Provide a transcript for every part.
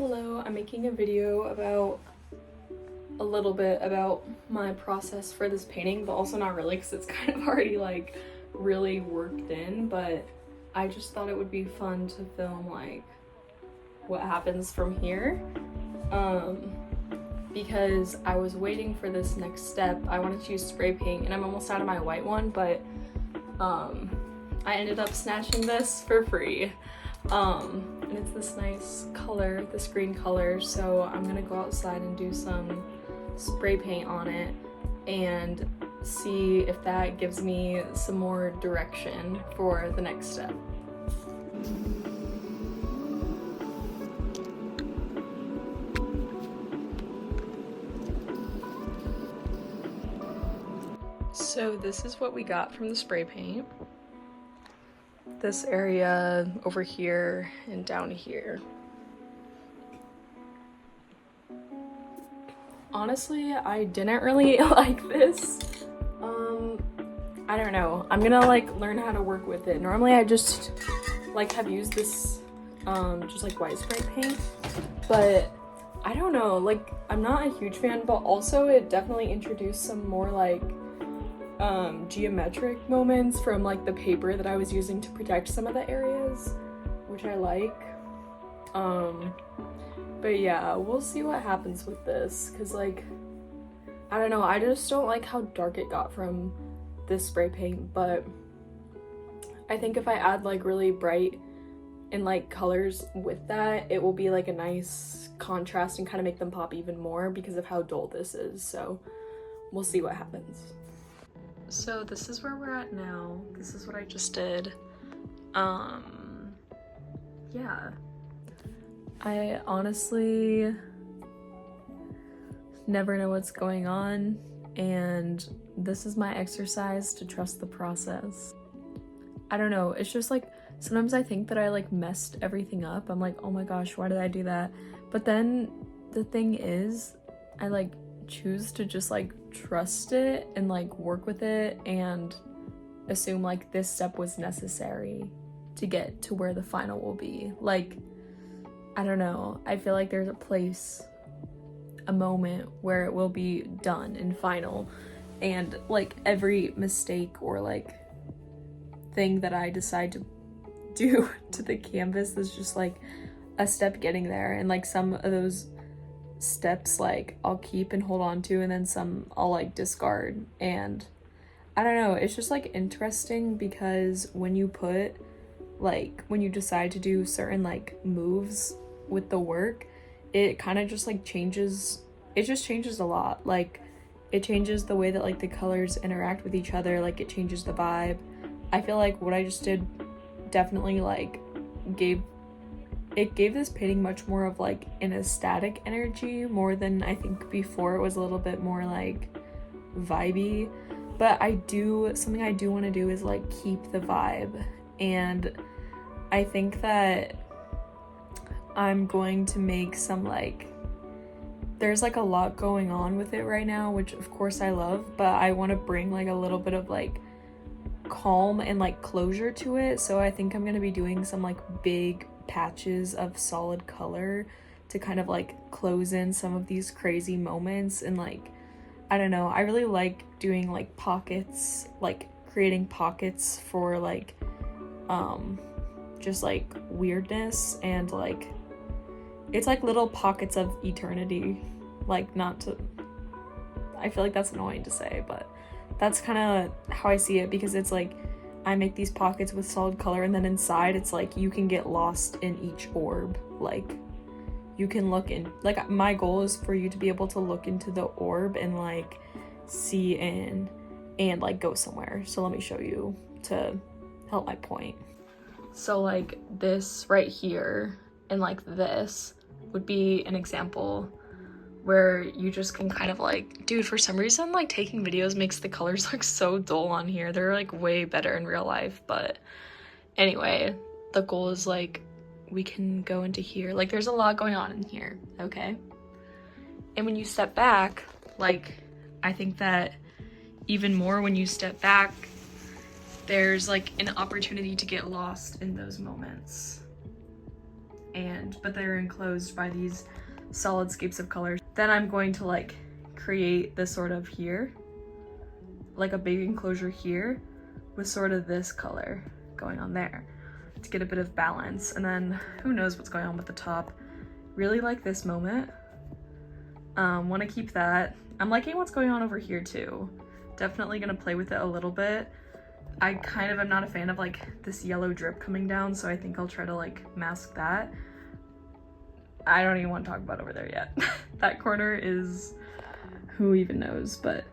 Hello, I'm making a video about a little bit about my process for this painting, but also not really because it's kind of already like really worked in, but I just thought it would be fun to film like what happens from here because I was waiting for this next step. I wanted to use spray paint and I'm almost out of my white one, but I ended up snatching this for free. And it's this nice color, this green color, so I'm gonna go outside and do some spray paint on it and see if that gives me some more direction for the next step. So this is what we got from the spray paint. This area over here and down here. Honestly, I didn't really like this. I don't know. I'm gonna like learn how to work with it. Normally I just like have used this just like white spray paint, but I don't know, like I'm not a huge fan, but also it definitely introduced some more like geometric moments from like the paper that I was using to protect some of the areas, which I like. But yeah, we'll see what happens with this, because like I don't know, I just don't like how dark it got from this spray paint, but I think if I add like really bright and like colors with that, it will be like a nice contrast and kind of make them pop even more because of how dull this is. So we'll see what happens. So this is where we're at now. This is what I just did. Yeah. I honestly never know what's going on, and this is my exercise to trust the process. I don't know, it's just like sometimes I think that I like messed everything up. I'm like, oh my gosh, why did I do that? But then the thing is, I like choose to just like trust it and like work with it and assume like this step was necessary to get to where the final will be. Like, I don't know, I feel like there's a place, a moment where it will be done and final, and like every mistake or like thing that I decide to do to the canvas is just like a step getting there, and like some of those steps like I'll keep and hold on to, and then some I'll like discard. And I don't know, it's just like interesting because when you put like when you decide to do certain like moves with the work, it kind of just like changes, it just changes a lot. Like it changes the way that like the colors interact with each other, like it changes the vibe. I feel like what I just did definitely like gave this painting much more of like an aesthetic energy, more than I think before. It was a little bit more like vibey, but something I do want to do is like keep the vibe, and I think that I'm going to make some like, there's like a lot going on with it right now, which of course I love, but I want to bring like a little bit of like calm and like closure to it. So I think I'm going to be doing some like big patches of solid color to kind of like close in some of these crazy moments. And like, I don't know, I really like doing like pockets, like creating pockets for like just like weirdness, and like it's like little pockets of eternity. Like, not to, I feel like that's annoying to say, but that's kind of how I see it, because it's like I make these pockets with solid color, and then inside it's like you can get lost in each orb. Like you can look in, like my goal is for you to be able to look into the orb and like see in and like go somewhere. So let me show you to help my point. So like this right here and like this would be an example where you just can kind of like, dude, for some reason like taking videos makes the colors look so dull on here. They're like way better in real life. But anyway, the goal is like we can go into here, like there's a lot going on in here, okay? And when you step back, like I think that even more when you step back, there's like an opportunity to get lost in those moments. but they're enclosed by these solid scapes of colors. Then I'm going to like create this sort of here, like a big enclosure here with sort of this color going on there to get a bit of balance. And then who knows what's going on with the top. Really like this moment. Want to keep that. I'm liking what's going on over here too. Definitely gonna play with it a little bit. I kind of am not a fan of like this yellow drip coming down, so I think I'll try to like mask that. I don't even want to talk about over there yet. That corner is who even knows, but.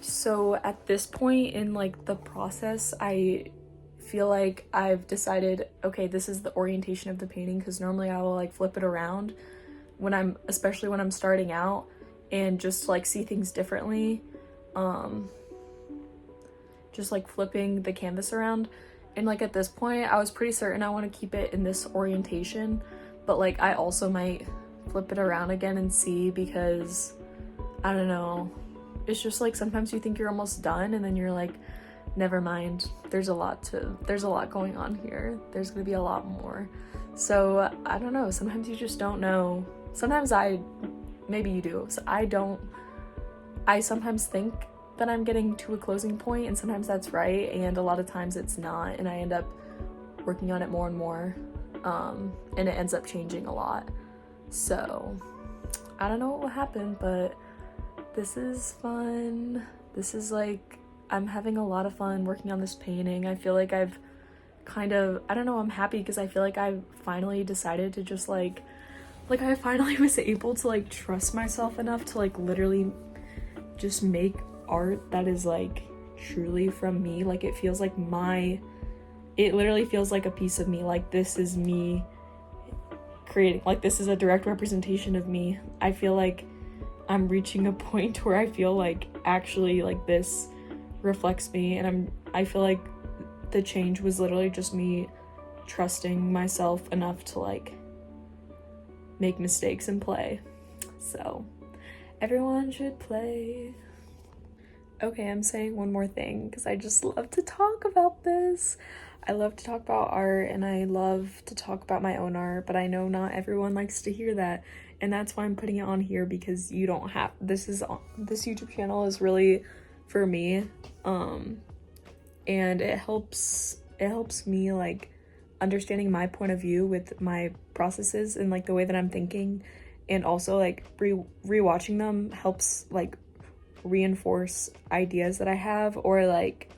So at this point in like the process, I feel like I've decided, okay, this is the orientation of the painting, because normally I will like flip it around when especially when I'm starting out and just like see things differently. Just like flipping the canvas around. And like at this point, I was pretty certain I want to keep it in this orientation, but like I also might flip it around again and see, because I don't know. It's just like sometimes you think you're almost done and then you're like, never mind. There's a lot going on here. There's gonna be a lot more. So I don't know. Sometimes you just don't know. Sometimes maybe you do. So I sometimes think that I'm getting to a closing point, and sometimes that's right, and a lot of times it's not, and I end up working on it more and more, and it ends up changing a lot. So I don't know what will happen, but this is fun. This is like, I'm having a lot of fun working on this painting. I feel like I've kind of, I don't know, I'm happy because I feel like I've finally decided to just like I finally was able to like trust myself enough to like literally just make art that is like truly from me. Like it feels like it literally feels like a piece of me. Like this is me creating, like this is a direct representation of me. I feel like I'm reaching a point where I feel like actually like this reflects me, and I feel like the change was literally just me trusting myself enough to like make mistakes and play. So everyone should play. Okay, I'm saying one more thing because I just love to talk about this. I love to talk about art, and I love to talk about my own art, but I know not everyone likes to hear that, and that's why I'm putting it on here, because you don't have, this YouTube channel is really for me, and it helps me like understanding my point of view with my processes and like the way that I'm thinking, and also like rewatching them helps like reinforce ideas that I have, or like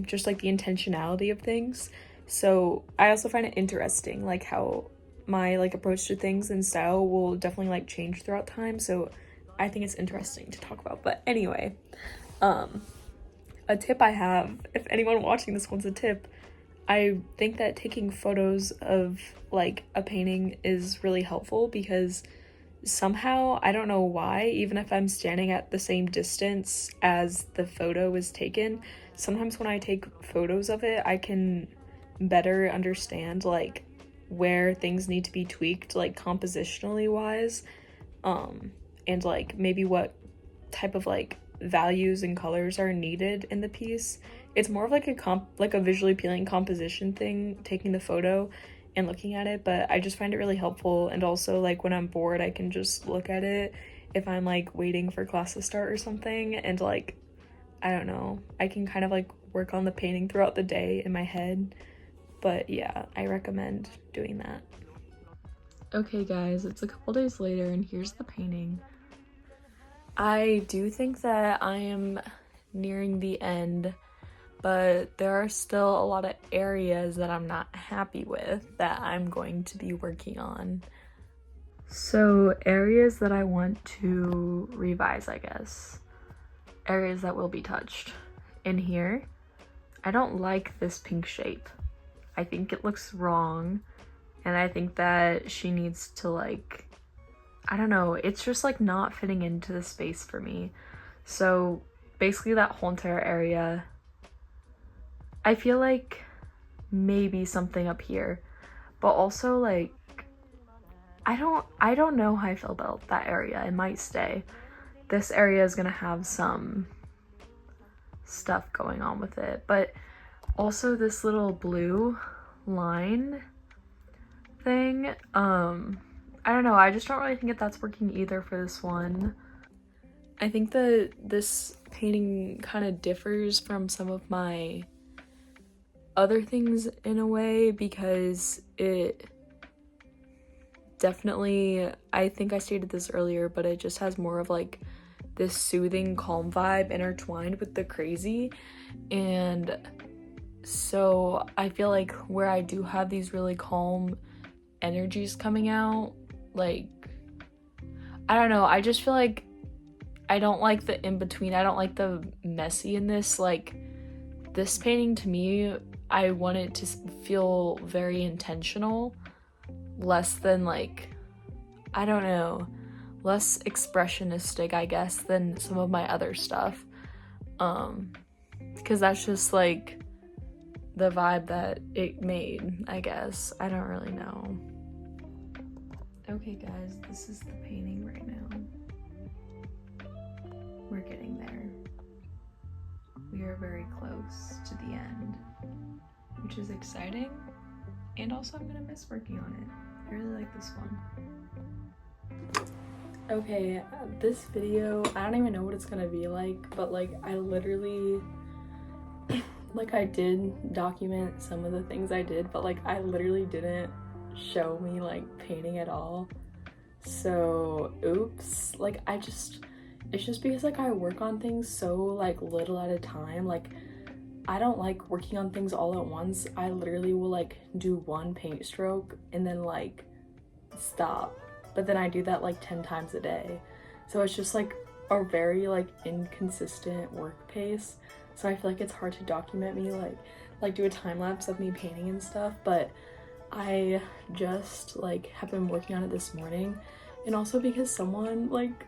just like the intentionality of things. So I also find it interesting like how my like approach to things and style will definitely like change throughout time, so I think it's interesting to talk about. But anyway, a tip I have, if anyone watching this wants a tip, I think that taking photos of like a painting is really helpful, because somehow, I don't know why, even if I'm standing at the same distance as the photo was taken, sometimes when I take photos of it, I can better understand like where things need to be tweaked, like compositionally wise, and like maybe what type of like values and colors are needed in the piece. It's more of like a visually appealing composition thing, taking the photo and looking at it, but I just find it really helpful. And also like when I'm bored, I can just look at it if I'm like waiting for class to start or something, and like I don't know, I can kind of like work on the painting throughout the day in my head. But yeah, I recommend doing that. Okay guys, it's a couple days later and here's the painting. I do think that I am nearing the end, but there are still a lot of areas that I'm not happy with that I'm going to be working on. So areas that I want to revise, I guess. Areas that will be touched. In here, I don't like this pink shape. I think it looks wrong, and I think that she needs to like, I don't know, it's just like not fitting into the space for me. So basically that whole entire area, I feel like maybe something up here, but also like I don't know how I feel about that area. It might stay. This area is gonna have some stuff going on with it, but also this little blue line thing. I don't know, I just don't really think that that's working either for this one. I think that this painting kind of differs from some of my other things in a way, because it definitely, I think I stated this earlier, but it just has more of like this soothing, calm vibe intertwined with the crazy. And so I feel like where I do have these really calm energies coming out, like, I don't know, I just feel like I don't like the in-between. I don't like the messy in this. Like, this painting to me, I want it to feel very intentional, less than like, I don't know, less expressionistic, I guess, than some of my other stuff. Because that's just like the vibe that it made, I guess. I don't really know. Okay guys, this is the painting right now. We're getting there. We are very close to the end, which is exciting, and also I'm gonna miss working on it. I really like this one. Okay, this video, I don't even know what it's gonna be like, but like I literally, like I did document some of the things I did, but like I literally didn't show me like painting at all. So oops, like it's just because like I work on things so like little at a time. Like I don't like working on things all at once. I literally will like do one paint stroke and then like stop, but then I do that like 10 times a day. So it's just like a very like inconsistent work pace. So I feel like it's hard to document me, like do a time lapse of me painting and stuff. But I just like have been working on it this morning, and also because someone, like,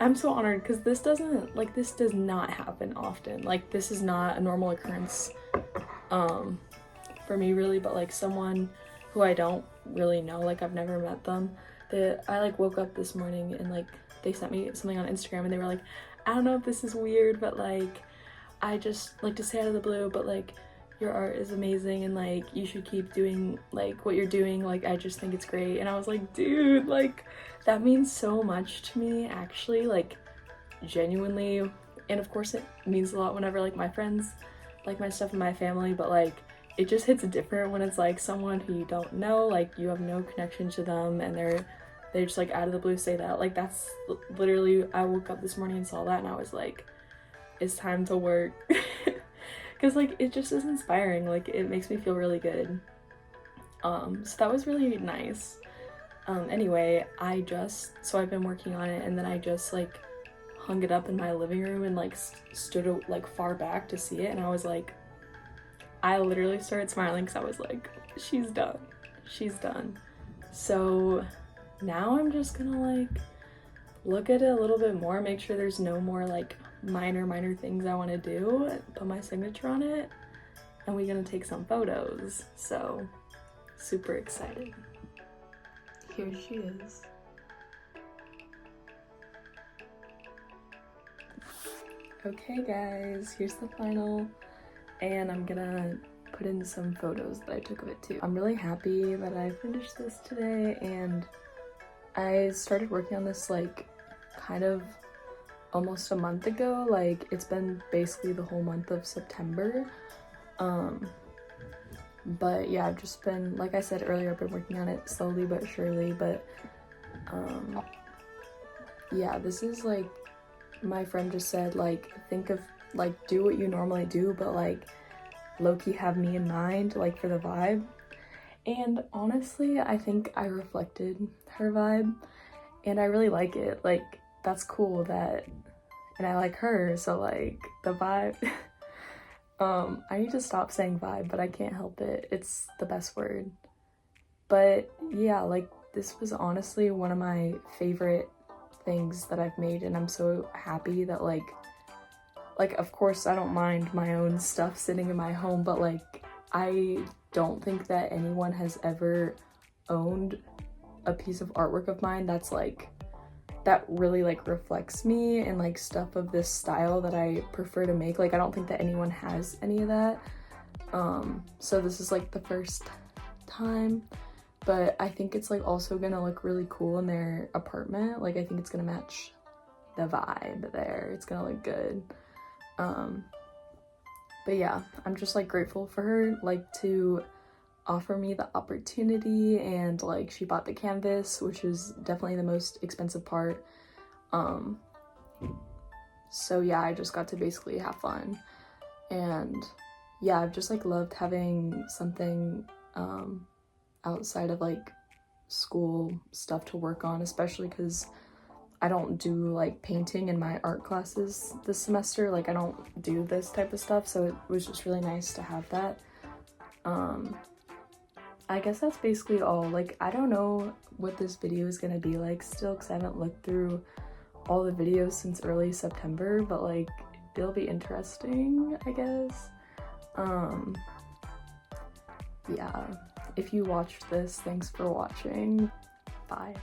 I'm so honored because this does not happen often. Like, this is not a normal occurrence for me really, but like someone who I don't really know, like I've never met them, that I like woke up this morning and like they sent me something on Instagram and they were like, I don't know if this is weird, but like I just like to say out of the blue, but like your art is amazing and like you should keep doing like what you're doing, like I just think it's great. And I was like, dude, like that means so much to me, actually, like genuinely. And of course it means a lot whenever like my friends like my stuff in my family, but like it just hits different when it's like someone who you don't know, like you have no connection to them, and they just like out of the blue say that. Like that's literally, I woke up this morning and saw that and I was like, it's time to work. Because like it just is inspiring, like it makes me feel really good. So that was really nice. Anyway, so I've been working on it, and then I just like hung it up in my living room and like stood like far back to see it, and I was like, I literally started smiling because I was like, she's done. So now I'm just gonna like look at it a little bit more, make sure there's no more like minor things I want to do, put my signature on it, and we're gonna take some photos. So super excited. Here she is. Okay guys, here's the final, and I'm gonna put in some photos that I took of it too. I'm really happy that I finished this today, and I started working on this like kind of almost a month ago. Like it's been basically the whole month of September. But yeah, I've just been, like I said earlier, I've been working on it slowly but surely. But yeah, this is like, my friend just said, like, think of, like, do what you normally do, but like low-key have me in mind, like for the vibe. And honestly, I think I reflected her vibe, and I really like it. Like that's cool that, and I like her, so like the vibe. I need to stop saying vibe, but I can't help it. It's the best word. But yeah, like this was honestly one of my favorite things that I've made, and I'm so happy that like of course I don't mind my own stuff sitting in my home, but like I don't think that anyone has ever owned a piece of artwork of mine that's like, that really like reflects me and like stuff of this style that I prefer to make. Like I don't think that anyone has any of that. So this is like the first time but I think it's like also gonna look really cool in their apartment. Like I think it's gonna match the vibe there. It's gonna look good. But yeah, I'm just like grateful for her like to offer me the opportunity, and like she bought the canvas, which is definitely the most expensive part. So yeah, I just got to basically have fun, and yeah, I've just like loved having something outside of like school stuff to work on, especially because I don't do like painting in my art classes this semester. Like I don't do this type of stuff, so it was just really nice to have that. I guess that's basically all. Like I don't know what this video is gonna be like still, because I haven't looked through all the videos since early September, but like it'll be interesting, I guess. Yeah, if you watched this, thanks for watching. Bye.